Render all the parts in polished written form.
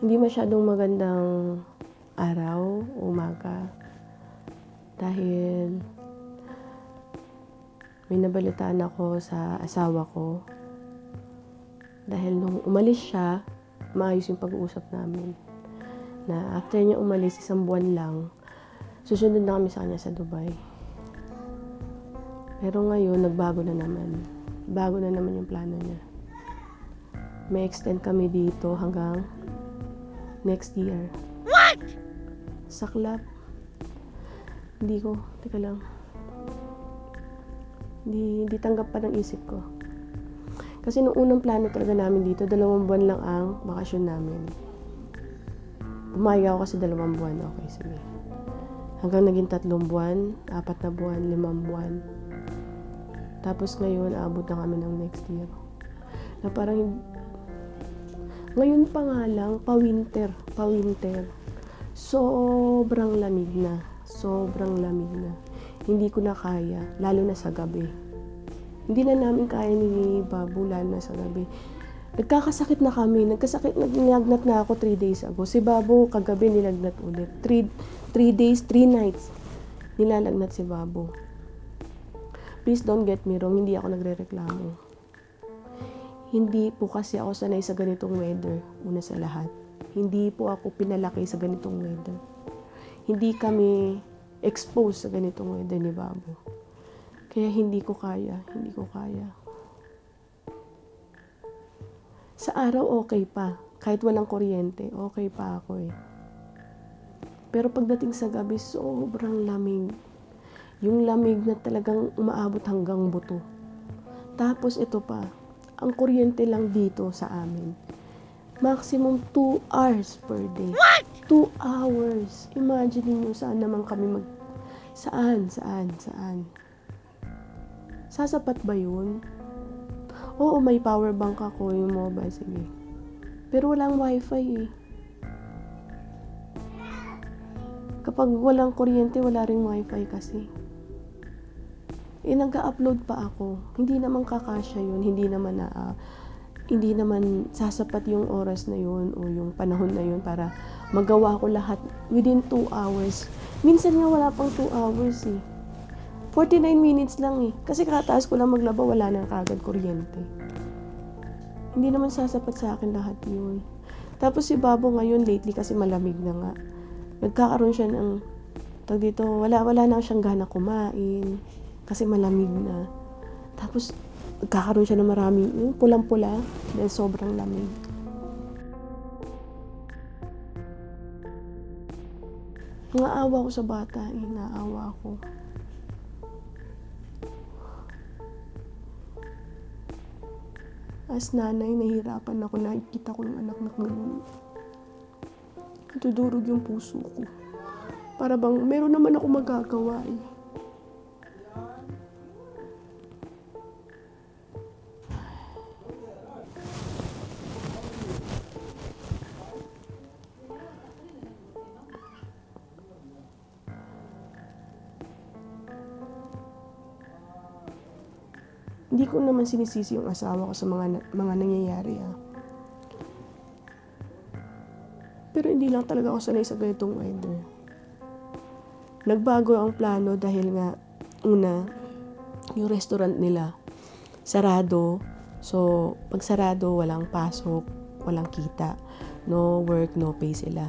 Hindi masyadong magandang araw o umaga dahil may nabalitaan ako sa asawa ko dahil nung umalis siya, maayos yung pag-uusap namin na after niya umalis 1 buwan lang, susunod na kami sa kanya sa Dubai. Pero ngayon, nagbago na naman. Bago na naman yung plano niya. May extend kami dito hanggang next year. What? Saklap. Teka lang. Hindi tanggap pa ng isip ko. Kasi nung unang plano talaga namin dito, 2 buwan lang ang bakasyon namin. Pumayag ako kasi 2 buwan. Okay, sige. Hanggang naging 3 buwan, 4 na buwan, 5 buwan. Tapos ngayon, aabot na kami ng next year. Na parang, ngayon pa nga lang, pa-winter. Sobrang lamig na. Hindi ko na kaya, lalo na sa gabi. Hindi na namin kaya ni Babu, lalo na sa gabi. Nagkakasakit na kami. Nilagnat na ako 3 days ago. Si Babu, kagabi nilagnat ulit. 3 days, 3 nights. Nilalagnat si Babu. Please don't get me wrong, hindi ako nagrereklamo. Hindi po kasi ako sanay sa ganitong weather, una sa lahat. Hindi po ako pinalaki sa ganitong weather. Hindi kami exposed sa ganitong weather ni Babu. Kaya hindi ko kaya. Sa araw okay pa. Kahit walang kuryente, okay pa ako eh. Pero pagdating sa gabi, sobrang lamig. Yung lamig na talagang umaabot hanggang buto. Tapos ito pa, ang kuryente lang dito sa amin, maximum 2 hours per day. What? 2 hours. Imagine niyo saan naman kami Saan? Sasapat ba yun? Oo, may power bank ako, yung mobile, sige. Pero walang wifi eh. Kapag walang kuryente, wala ring wifi kasi. Nag-upload pa ako. Hindi naman kakasya yun. Hindi naman sasapat yung oras na yun o yung panahon na yun para magawa ko lahat within 2 hours. Minsan nga wala pang 2 hours eh. 49 minutes lang eh. Kasi kakataas ko lang maglaba, wala na kagad kuryente. Hindi naman sasapat sa akin lahat yun. Tapos si Babo ngayon lately kasi malamig na nga. Nagkakaroon siya ng wala na siyang gana kumain. Kasi malamig na. Tapos, nagkakaroon siya ng maraming pulang-pula dahil sobrang lamig. Naawa ko sa bata naawa ko. As nanay, nahihirapan ako. Nakikita ko yung anak na ganun. Tutudurog yung puso ko. Para bang, meron naman ako magagawa eh. Hindi ko naman sinisisi yung asawa ko sa mga nangyayari Pero hindi lang talaga ako sanay sa ganitong weather. Nagbago ang plano dahil nga, una, yung restaurant nila, sarado. So, pag sarado, walang pasok, walang kita. No work, no pay sila.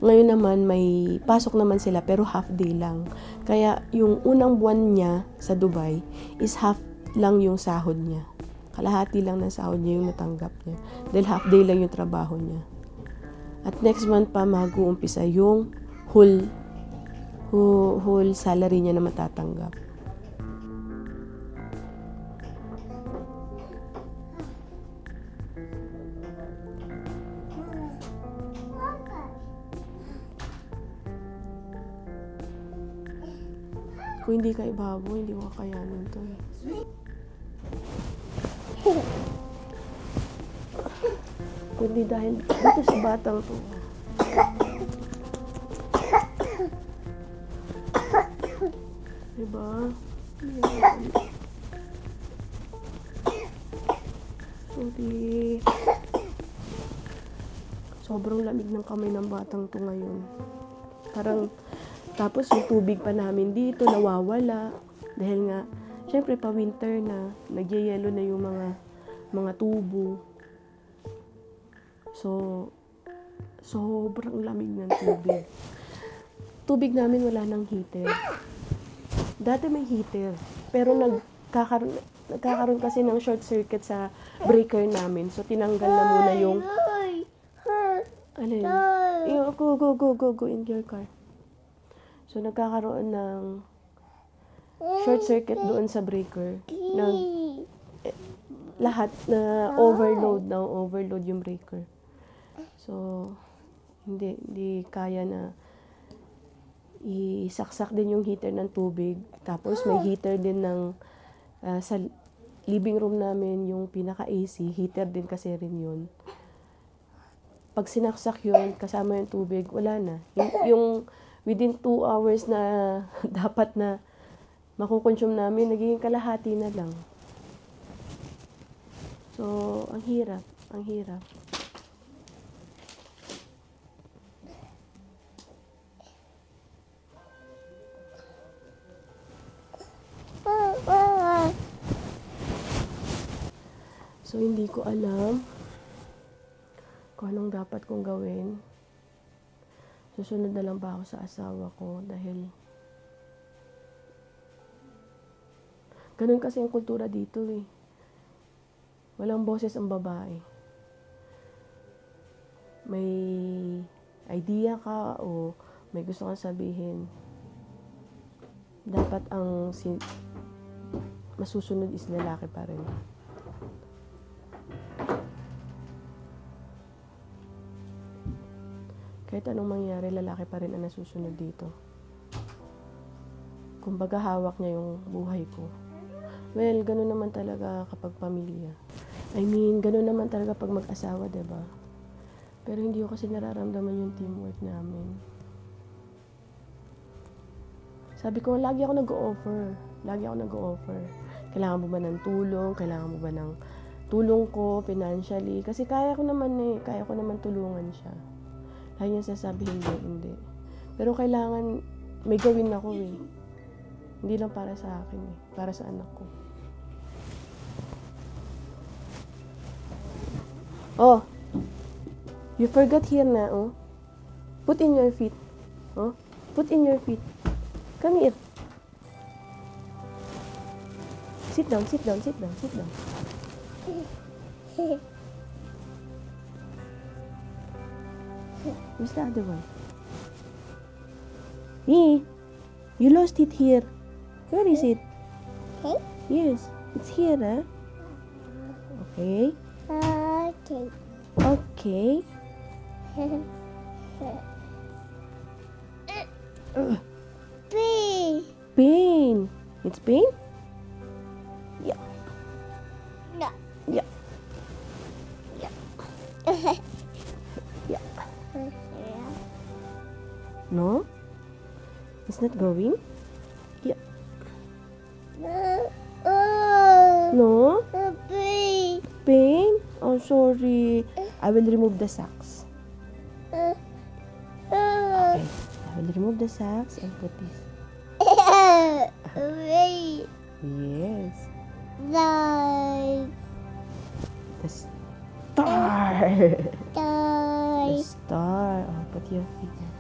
Ngayon naman, may pasok naman sila pero half day lang. Kaya yung unang buwan niya sa Dubai is half lang yung sahod niya. Kalahati lang ng sahod niya yung natanggap niya. Dahil half day lang yung trabaho niya. At next month pa mag-uumpisa yung whole salary niya na matatanggap. Kung hindi ka Babo, hindi mo kakayanin to eh. Kundi dahil dito sa batang to. Diba? Yan. Sorry. Sobrang lamig ng kamay ng batang to ngayon. Parang, tapos yung tubig pa namin dito, nawawala. Dahil nga, syempre pa winter na, nagyayelo na yung mga tubo. So, sobrang lamig ng tubig. Tubig namin wala ng heater. Dati may heater, pero nagkakaroon kasi ng short circuit sa breaker namin. So, tinanggal na muna yung... Alin? Go in your car. So, nagkakaroon ng short circuit doon sa breaker. Lahat na overload yung breaker. So, hindi kaya na isaksak din yung heater ng tubig. Tapos, may heater din ng sa living room namin, yung pinaka-AC, heater din kasi rin yun. Pag sinaksak yun, kasama yung tubig, wala na. Yung within 2 hours na dapat na makukonsume namin, nagiging kalahati na lang. So, ang hirap. So, hindi ko alam kung anong dapat kong gawin. Susunod na lang ba ako sa asawa ko dahil ganun kasi ang kultura dito eh. Walang boses ang babae. May idea ka o may gusto kang sabihin, dapat ang masusunod is lalaki pa rin. Kahit anong mangyari, lalaki pa rin ang nasusunod dito. Kumbaga hawak niya yung buhay ko. Well, ganun naman talaga kapag pamilya. Ganun naman talaga pag mag-asawa, diba? Pero hindi ko kasi nararamdaman yung teamwork namin. Sabi ko, lagi ako nag-o-offer. Kailangan mo ba ng tulong? Kailangan mo ba ng tulong ko financially? Kasi kaya ko naman tulungan siya. Lagi niya sasabi, hindi. Pero kailangan, may gawin ako eh. Hindi lang para sa akin eh. Para sa anak ko. Oh, you forgot here na, oh. Put in your feet. Oh, put in your feet. Come here. Sit down. Where's the other one? You lost it here. Where is it? Okay. Yes, it's here, huh? Okay. Okay. Pain. It's pain? Yeah. No. Yeah. Yeah. Yeah. No? It's not going? Yeah. No? Pain? Oh, sorry. I will remove the socks. Okay. I will remove the socks and put this. Wait. Yes. Die. The star. The star. Oh, put your feet there.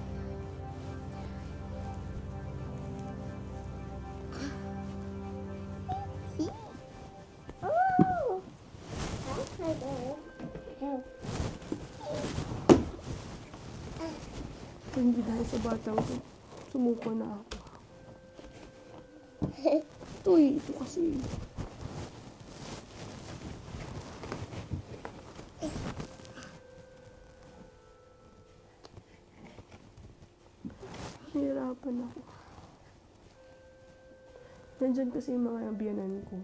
Hindi dahil sa batang to, sumuko na ako. Ito kasi. Nahirapan ako. Nandyan kasi yung mga biyanan ko.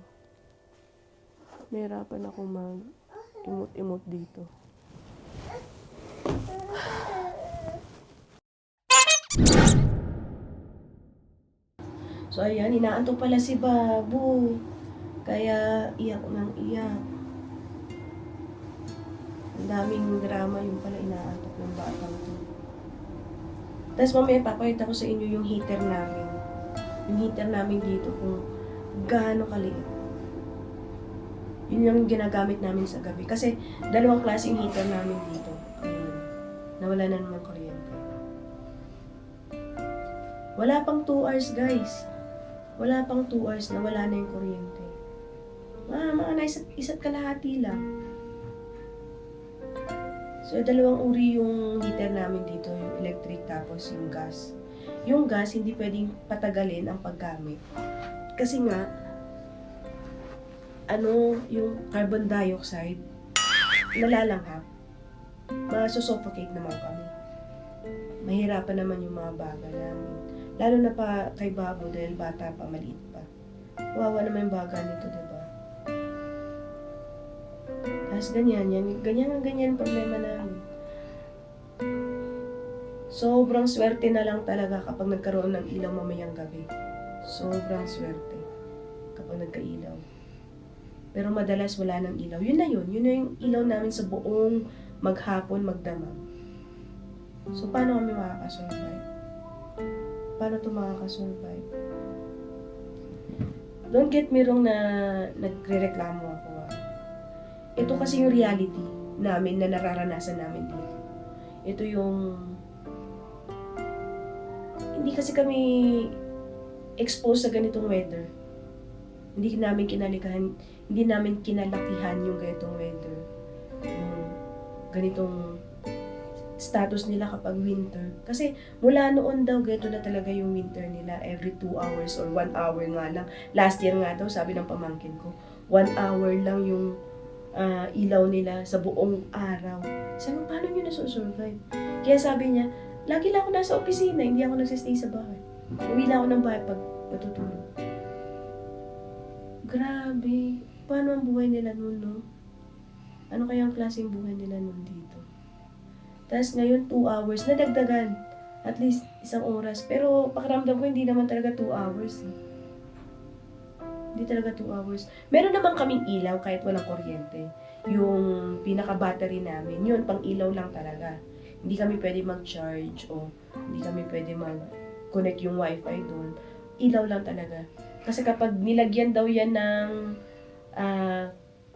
Nahirapan ako mag-imot-imot dito. So ayan, inaantok pala si Babu. Kaya iyak ng iyak. Ang daming drama yung pala inaantok ng batang to. Tapos mamaya papakita ko sa inyo yung heater namin. Yung heater namin dito kung gaano kaliit. Yun yung ginagamit namin sa gabi. Kasi dalawang klaseng heater namin dito. Ayun. Nawala na naman kuryente. Wala pang 2 hours guys. Wala pang 2 hours na wala na yung kuryente. Mga na isa't kalahati lang. So, dalawang uri yung heater namin dito, yung electric tapos yung gas. Yung gas, hindi pwedeng patagalin ang paggamit. Kasi nga, yung carbon dioxide, nalalanghap. Masusuffocate naman kami. Mahirapan naman yung mga baga namin. Lalo na pa kay Babo dahil bata pa, maliit pa. Wawa naman yung baga nito, diba? Tapos ganyan problema namin. Sobrang swerte na lang talaga kapag nagkaroon ng ilaw mamayang gabi. Sobrang swerte kapag nagka-ilaw. Pero madalas wala ng ilaw. Yun na yung ilaw namin sa buong maghapon, magdamag. So, paano kami makakasurvive? Paano ito makakasurvive? Don't get me wrong na nagre-reklamo ako. Ito kasi yung reality namin na nararanasan namin dito. Ito yung... Hindi kasi kami exposed sa ganitong weather. Hindi namin kinalakihan yung ganitong weather. Yung ganitong status nila kapag winter. Kasi mula noon daw, ganito na talaga yung winter nila. Every 2 hours or 1 hour nga lang. Last year nga daw, sabi ng pamangkin ko, 1 hour lang yung ilaw nila sa buong araw. Sabi ko, paano nyo nasusurvive? Kaya sabi niya, lagi lang ako nasa opisina, hindi ako nagsistay sa bahay. Uwi lang ako ng bahay pag matutulog. Grabe. Paano ang buhay nila nun, no? Ano kaya ang klaseng buhay nila nun dito? Tapos ngayon, 2 hours, nadagdagan. At least, 1 oras. Pero pakiramdam ko, hindi naman talaga 2 hours. Hindi talaga 2 hours. Meron naman kaming ilaw kahit walang kuryente. Yung pinaka-battery namin, yun, pang ilaw lang talaga. Hindi kami pwede mag-charge o hindi kami pwede mag-connect yung wifi doon. Ilaw lang talaga. Kasi kapag nilagyan daw yan ng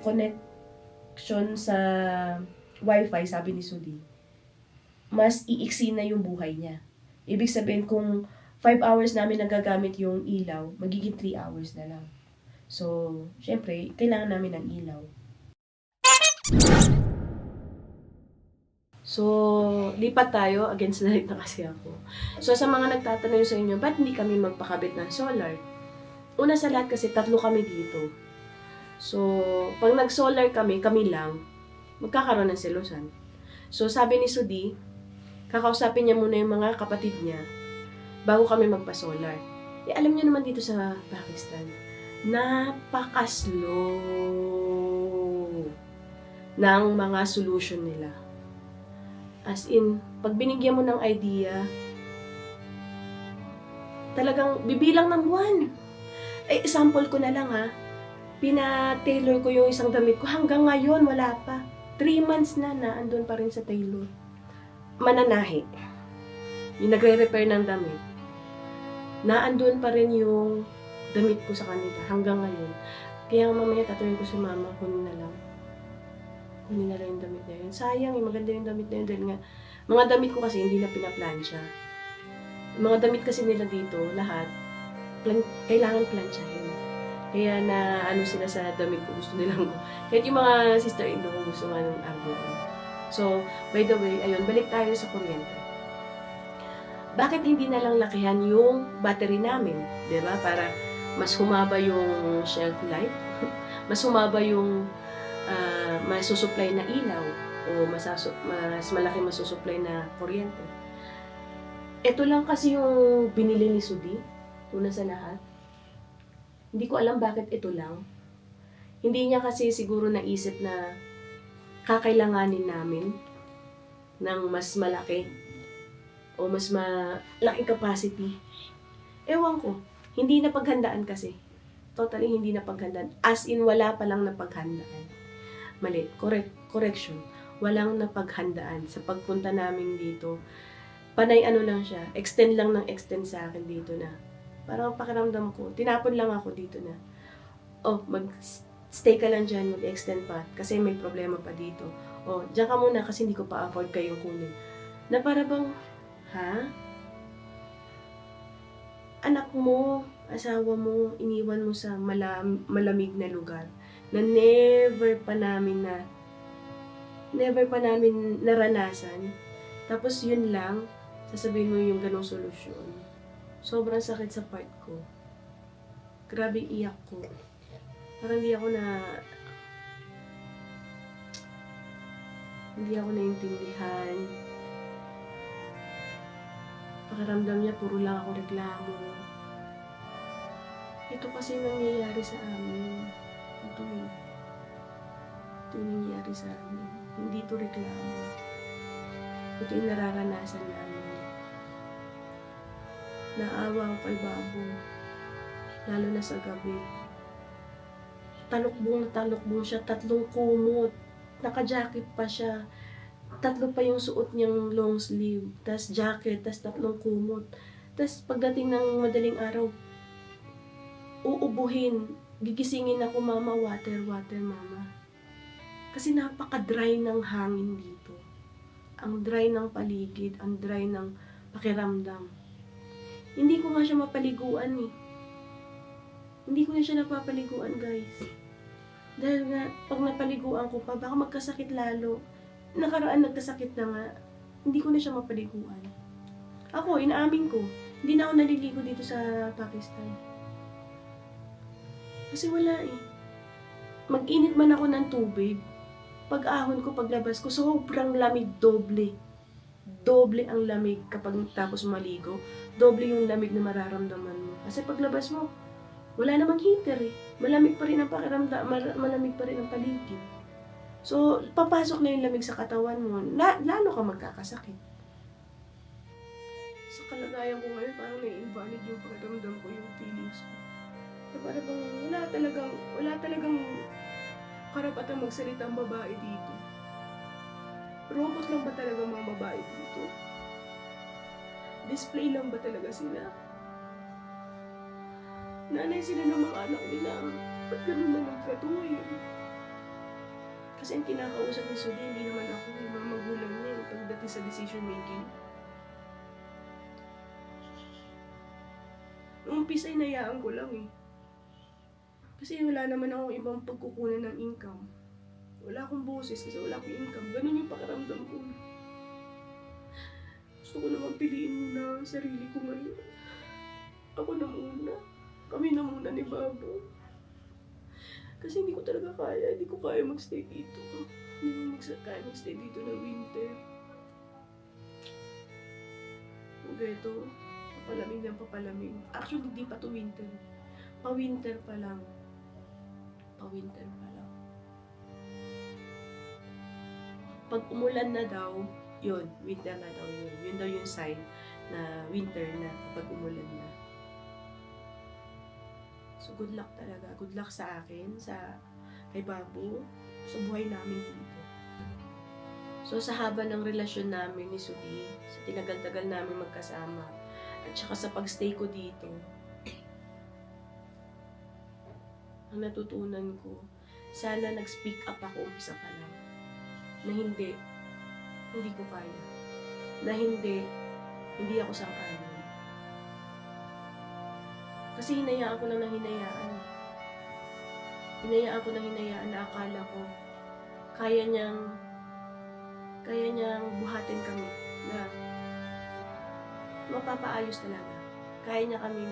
connection sa wifi, sabi ni Sudi, mas iiksi na yung buhay niya. Ibig sabihin, kung 5 hours namin nagagamit yung ilaw, magiging 3 hours na lang. So, syempre, kailangan namin ng ilaw. So, lipat tayo. Against the light na kasi ako. So, sa mga nagtatanong sa inyo, ba't hindi kami magpakabit ng solar? Una sa lahat kasi 3 kami dito. So, pag nag-solar kami lang, magkakaroon ng selosan. So, sabi ni Sudi, kakausapin niya muna yung mga kapatid niya bago kami magpa-solar. Alam niyo naman dito sa Pakistan, napaka-slow ng mga solution nila. As in, pag binigyan mo ng idea, talagang bibilang ng buwan. Example ko na lang pina-tailor ko yung isang damit ko. Hanggang ngayon, wala pa. 3 months na andun pa rin sa tailor. Mananahi. Yung nagre-repair ng damit. Naandun pa rin yung damit ko sa kanila hanggang ngayon. Kaya mamaya tatawin ko si mama, kunin na lang yung damit na yun. Sayang, maganda yung damit na yun dahil nga, mga damit ko kasi hindi na pinaplansya. Mga damit kasi nila dito, lahat, kailangan plansyahin. Kaya na sila sa damit ko, gusto nilang ko. Kahit yung mga sister-in-law ko gusto nga ng argoan. So, by the way, ayun, balik tayo sa kuryente. Bakit hindi na lang lakihan yung battery namin? Diba? Para mas humaba yung shelf life, mas humaba yung masusupply na ilaw, o mas malaki masusupply na kuryente. Ito lang kasi yung binili ni Sudi, una sa lahat. Hindi ko alam bakit ito lang. Hindi niya kasi siguro naisip na kakailanganin namin ng mas malaki o mas malaking capacity. Ewan ko. Hindi napaghandaan kasi. Totally hindi napaghandaan. As in, wala pa lang napaghandaan. Mali. Correction. walang napaghandaan sa pagpunta namin dito. Panay ano lang siya, extend lang ng extend sa akin dito na. Parang pakiramdam ko, tinapon lang ako dito na. Oh, mag-stay ka lang dyan, mag-extend pa, kasi may problema pa dito. Oh, dyan ka muna kasi hindi ko pa afford kayong kunin. Na para bang, ha? Anak mo, asawa mo, iniwan mo sa malamig na lugar na never pa namin naranasan. Tapos yun lang, sasabihin mo yung ganong solusyon. Sobrang sakit sa part ko. Grabe iyak ko. Parang hindi ako naintindihan. Pakiramdam niya, puro lang ako reklamo. Ito kasi nangyayari sa amin. Ito yung nangyayari sa amin. Hindi ito reklamo. Ito yung nararanasan namin. Naawa ako kay Babo. Lalo na sa gabi. Talukbong siya, 3 kumot. Naka-jacket pa siya. 3 pa yung suot niyang long sleeve. Tas jacket, tas 3 kumot. Tas pagdating ng madaling araw, uubuhin. Gigisingin ako, mama, water, mama. Kasi napaka-dry ng hangin dito. Ang dry ng paligid, ang dry ng pakiramdam. Hindi ko nga siya mapaliguan eh. Hindi ko na siya napapaliguan, guys. Dahil nga, pag napaliguan ko pa, baka magkasakit lalo. Nakaraan nagkasakit na nga, hindi ko na siya mapaliguan. Ako, inaamin ko, hindi na ako naliligo dito sa Pakistan. Kasi wala eh. Mag-init man ako ng tubig, pag-ahon ko, paglabas ko, sobrang lamig, doble. Doble ang lamig kapag tapos maligo. Doble yung lamig na mararamdaman mo. Kasi paglabas mo, wala namang heater eh. Malamig pa rin ang pakiramdam, malamig pa rin ang paligid. So, papasok na yung lamig sa katawan mo, lalo ka magkakasakit. Sa kalagayan ko ngayon, parang nai-invalid yung pakiramdam ko, yung feelings ko. Na parang wala talagang karapatang magsalita ang babae dito. Robot lang ba talaga mga babae dito? Display lang ba talaga sila? Nanay sila ng mga anak nila. Ba't ganun na nagtrato ngayon? Kasi ang kinakausap ni Sudi, hindi naman ako yung mga magulang niya pagdating sa decision making. Nung umpisa ay nayaan ko lang eh. Kasi wala naman akong ibang pagkukunan ng income. Wala akong boses kasi wala akong income. Ganun yung pakiramdam ko. Gusto ko naman piliin muna ang sarili ko ngayon. Ako na muna. Kami na muna ni Babo. Kasi hindi ko talaga kaya. Hindi ko kaya magstay dito. Hindi ko kaya magstay dito na winter. Ito, papalamig ng papalamig. Actually, hindi pa to winter. Pa-winter pa lang. Pa-winter pa lang. Pag umulan na daw, yun, winter na daw yun. Yun daw yung sign na winter na kapag umulan na. So, good luck talaga. Good luck sa akin, kay Babu, sa buhay namin dito. So, sa haba ng relasyon namin ni Sudi, sa tinagal-tagal namin magkasama, at saka sa pagstay ko dito, ang natutunan ko, sana nag-speak up ako umpisa pa lang. Na hindi ko kaya. Na hindi ako sang-ayon. Kasi hinayaan ko lang ng hinayaan. Hinayaan ko ng hinayaan na akala ko kaya niyang buhatin kami na mapapaayos talaga. Kaya niya kami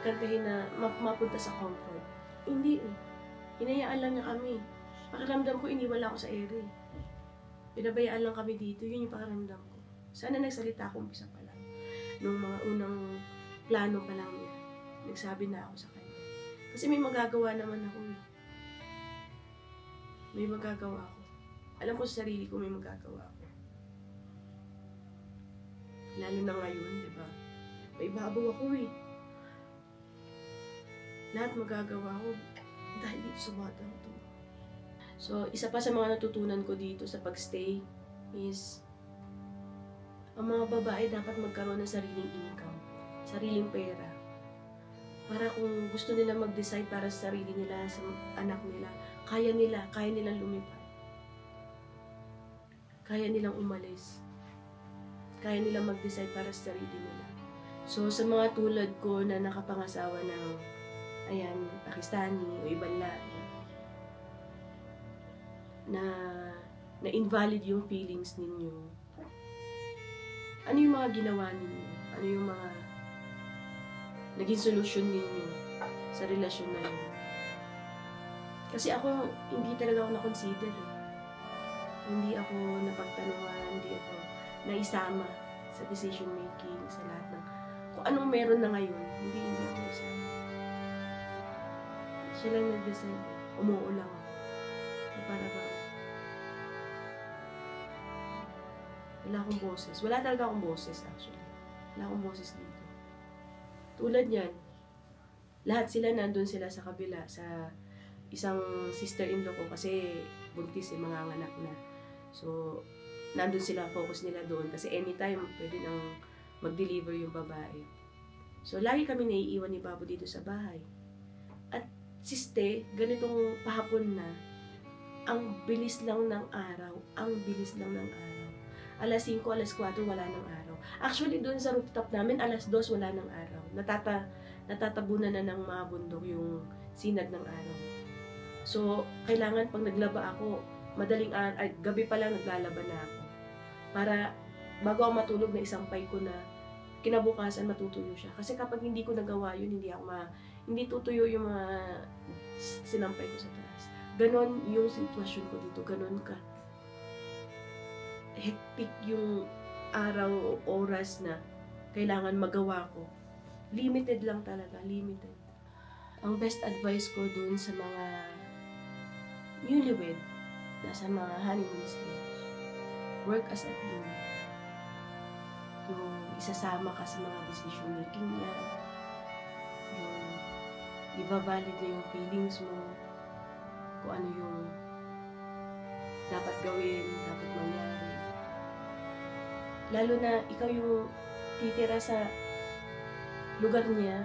kantahin na mapunta sa comfort. Hindi eh. Hinayaan lang niya kami. Pakiramdam ko, iniwala ako sa ere. Pinabayaan lang kami dito. Yun yung pakiramdam ko. Sana nagsalita ako umpisa pa lang. Nung mga unang plano pa lang niya, nagsabi na ako sa kanya. Kasi may magagawa naman ako eh. May magagawa ako. Alam ko sa sarili ko may magagawa ako. Lalo na ngayon, di ba? May babaw ako eh. Lahat magagawa ko dahil dito sa bata to. So, isa pa sa mga natutunan ko dito sa pagstay is ang mga babae dapat magkaroon ng sariling income, sariling pera. Para kung gusto nila mag-decide para sa sarili nila, sa anak nila, kaya nilang lumipad. Kaya nilang umalis. Kaya nilang mag-decide para sa sarili nila. So, sa mga tulad ko na nakapangasawa ng, Pakistani o ibang lahi, na invalid yung feelings ninyo. Ano yung mga ginawa ninyo? Ano yung mga naging solusyon ninyo sa relasyon na yun? Kasi ako, hindi talaga ako na-consider eh. Hindi ako napagtanungan, hindi ako naisama sa decision making, sa lahat ng kung anong meron na ngayon, hindi ako naisama. Siya lang nag-decide, umuo lang ako. Na para bang wala akong boses. Wala talaga akong boses actually. Wala akong boses dito. Tulad yan, lahat sila nandun sila sa kabila, sa isang sister-in-law ko kasi buntis manganganak na. So, nandun sila, focus nila doon kasi anytime pwede nang mag-deliver yung babae. So, lagi kami naiiwan ni Babo dito sa bahay. At siste, ganitong pahapon na, ang bilis lang ng araw. Alas 5, alas 4, wala ng araw. Actually, doon sa rooftop namin, alas 2, wala ng araw. Natatabunan na ng mga bundok yung sinag ng araw. So, kailangan pag naglaba ako, gabi pa lang naglalaba na ako. Para, bago ako matulog na isampay ko na, kinabukasan matutuyo siya. Kasi kapag hindi ko nagawa yun, hindi tutuyo yung mga sinampay ko sa taas. Ganon yung sitwasyon ko dito, ganon ka hectic yung araw o oras na kailangan magawa ko. Limited lang talaga, limited. Ang best advice ko dun sa mga newlywed, nasa mga honeymoon stage, work as a team. Yung isasama ka sa mga decision making niya, yung ibabalid na yung feelings mo, kung ano yung dapat gawin, dapat mangyari. Lalo na ikaw yung titira sa lugar niya.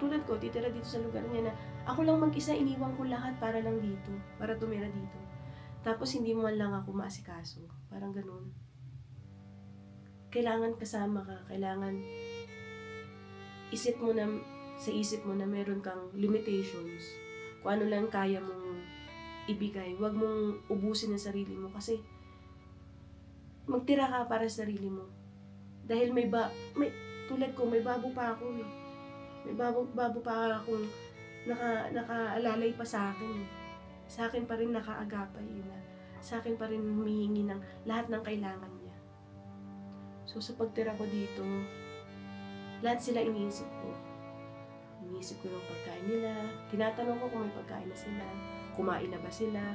Tulad ko, titira dito sa lugar niya na ako lang mag-isa, iniwan ko lahat para lang dito, para tumira dito. Tapos hindi mo man lang ako maasikaso. Parang ganun. Kailangan kasama ka, kailangan sa isip mo na meron kang limitations. Kung ano lang kaya mong ibigay, huwag mong ubusin ang sarili mo kasi magtira ka para sa sarili mo. Dahil tulad ko, may babo pa ako eh. May babo pa akong nakaalalay pa sa akin eh. Sa akin pa rin nakaagapay yun na. Sa akin pa rin humihingi ng lahat ng kailangan niya. So sa pagtira ko dito, lahat sila iniisip ko. Iniisip ko yung pagkain nila. Tinatanong ko kung may pagkain na sila. Kumain na ba sila?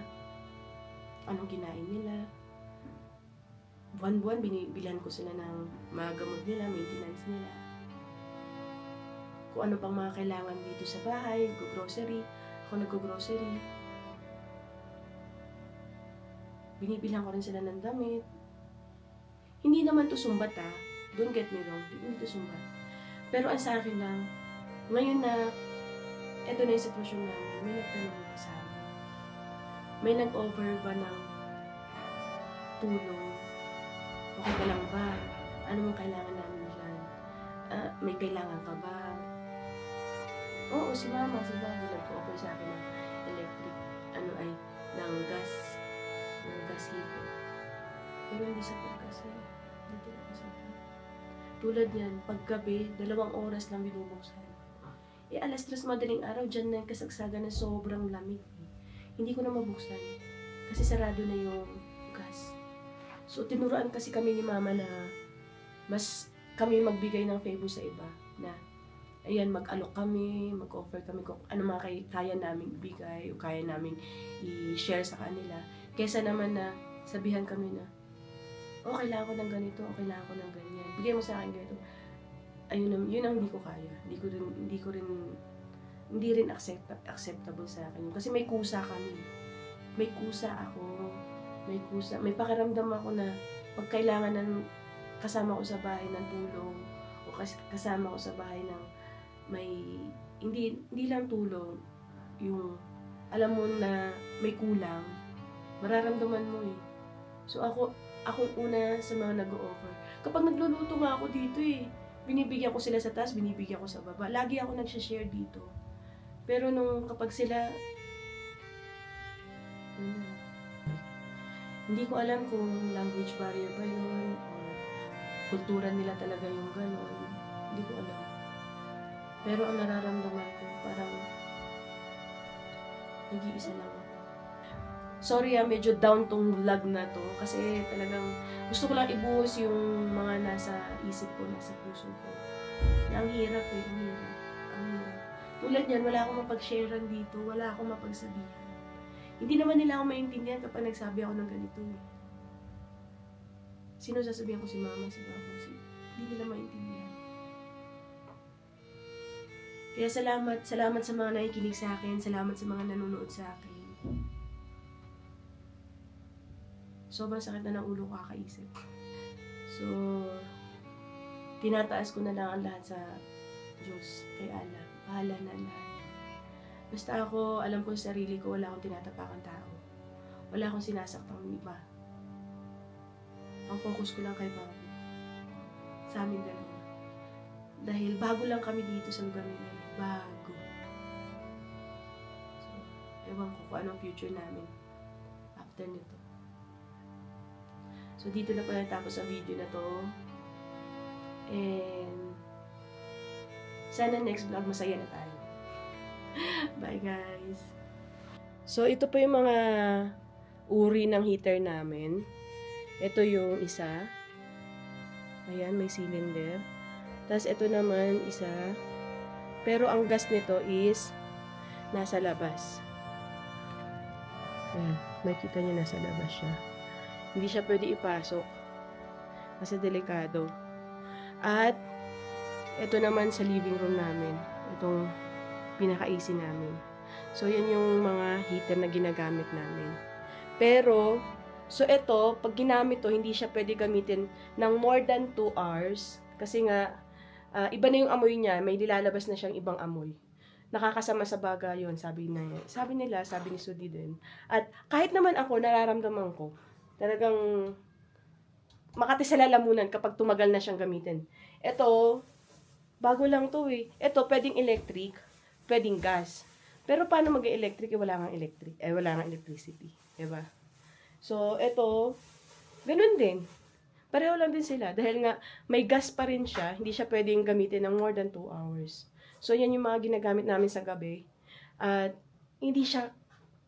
Anong kinain nila? Buwan-buwan, binibilan ko sila ng mga gamot nila, maintenance nila. Kung ano pang mga kailangan dito sa bahay, go-grocery. Ako nag-grocery. Binibilang ko rin sila ng damit. Hindi naman to sumbat ha. Don't get me wrong, hindi to sumbat. Pero ang sa akin lang, ngayon na eto na yung sitwasyon namin, may nagtanong pa sa amin. May nag-offer ba ng tulong? Okay ka lang ba? Ano mong kailangan namin dyan? May kailangan ka ba? Oo, si Babo nag-offer sa akin ng electric, ng gas heater. Pero hindi sa pagkas eh. Hindi talaga sa pagkas. Tulad yan, paggabi, 2 oras lang binubuksan. Alas 3 madaling araw, dyan na yung kasagsagan na sobrang lamig. Hindi ko na mabuksan. Kasi sarado na yung gas. So, tinuruan kasi kami ni Mama na mas kami magbigay ng favor sa iba. Na, ayan, mag-alok kami, mag-offer kami kung ano mga kaya namin ibigay o kaya namin i-share sa kanila. Kesa naman na sabihan kami na, kailangan ko ng ganito, kailangan ko ng ganyan. Bigay mo sa akin ganito. Yun ang hindi ko kaya. Hindi rin acceptable sa akin. Kasi may kusa kami. may kusa ako. May kusa. May pakiramdam ako na pag kailangan ng kasama ko sa bahay ng tulong o kasama ko sa bahay ng may hindi lang tulong, yung alam mo na may kulang, mararamdaman mo eh. So ako una sa mga nag-o-offer. Kapag nagluluto nga ako dito eh, binibigyan ko sila sa taas, binibigyan ko sa baba. Lagi ako nag-share dito. Pero nung kapag sila, hindi ko alam kung language barrier ba yun o kultura nila talaga yung gano'n. Hindi ko alam. Pero ang nararamdaman ko, parang nag-iisa lang ako. Sorry medyo down tong vlog na to kasi talagang gusto ko lang ibuhos yung mga nasa isip ko, nasa puso ko. Ang hirap eh, ang hirap. Ang hirap. Tulad yan, wala akong mapag-sharean dito, wala akong mapagsabihan. Hindi naman nila ako maintindihan kapag nagsabi ako ng ganito eh. Sino sasabihan ko, si mama, si papa, hindi nila maintindihan. Kaya salamat sa mga nakikinig sa akin, salamat sa mga nanonood sa akin. Sobrang sakit na ng ulo ko kakaisip. So, tinataas ko na lang ang lahat sa Diyos, kay Allah. Bahala na lahat. Basta ako, alam ko sa sarili ko, wala akong tinatapakang tao. Wala akong sinasaktang iba. Ang focus ko lang kay Bobby. Sa amin dalawa. Dahil bago lang kami dito sa lugar nila. Bago. So, ewan ko kung anong future namin after nito. So, dito na po natapos ang video na to. And, sana next vlog masaya na tayo. Bye, guys. So, ito po yung mga uri ng heater namin. Ito yung isa. Ayan, may cylinder. Tapos, ito naman, isa. Pero, ang gas nito is nasa labas. Ayan, makikita nyo nasa labas siya. Hindi siya pwede ipasok. Kasi delikado. At, ito naman sa living room namin. Itong pinaka-AC namin. So, yan yung mga heater na ginagamit namin. Pero, so ito, pag ginamit to, hindi siya pwede gamitin ng more than 2 hours. Kasi nga, iba na yung amoy niya. May nilalabas na siyang ibang amoy. Nakakasama sa baga yun, sabi nila, sabi ni Sudi din. At kahit naman ako, nararamdaman ko, talagang makati sa lalamunan kapag tumagal na siyang gamitin. Ito, bago lang to eh. Ito, pwedeng electric, pwedeng gas. Pero paano mag-electric? Wala nga electricity. Diba? So, ito, ganun din. Pareho lang din sila. Dahil nga, may gas pa rin siya, hindi siya pwedeng gamitin ng more than 2 hours. So, yan yung mga ginagamit namin sa gabi. At, hindi siya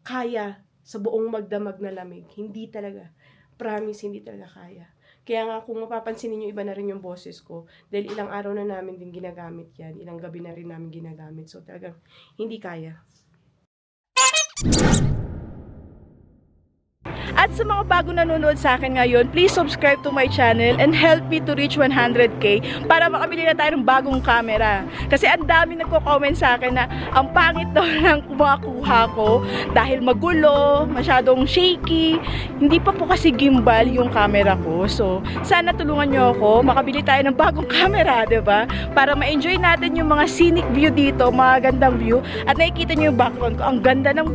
kaya sa buong magdamag na lamig. Hindi talaga. Promise, hindi talaga kaya. Kaya nga, kung mapapansin niyo iba na rin yung boses ko. Dahil ilang araw na namin din ginagamit yan. Ilang gabi na rin namin ginagamit. So, talagang hindi kaya. At sa mga bago nanonood sa akin ngayon, please subscribe to my channel and help me to reach 100k para makabili na tayo ng bagong camera. Kasi ang dami nagko-comment sa akin na ang pangit daw ng kumakuha ko dahil magulo, masyadong shaky. Hindi pa po kasi gimbal yung camera ko. So, sana tulungan nyo ako, makabili tayo ng bagong camera, 'di ba? Para ma-enjoy natin yung mga scenic view dito, mga gandang view. At nakikita nyo yung background ko, ang ganda ng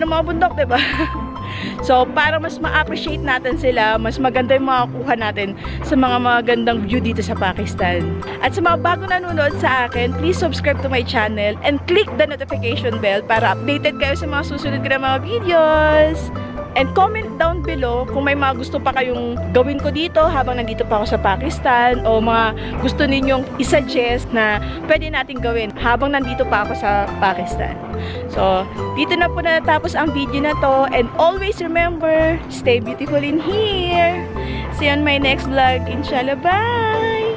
mga bundok, 'di ba? So, para mas ma-appreciate natin sila, mas maganda yung makakuha natin sa mga magandang view dito sa Pakistan. At sa mga bago nanonood sa akin, please subscribe to my channel and click the notification bell para updated kayo sa mga susunod ko na mga videos. And comment down below kung may mga gusto pa kayong gawin ko dito habang nandito pa ako sa Pakistan o mga gusto ninyong isuggest na pwede natin gawin habang nandito pa ako sa Pakistan. So, dito na po natapos ang video na to and always remember, stay beautiful in here. See you on my next vlog. Inshallah, bye!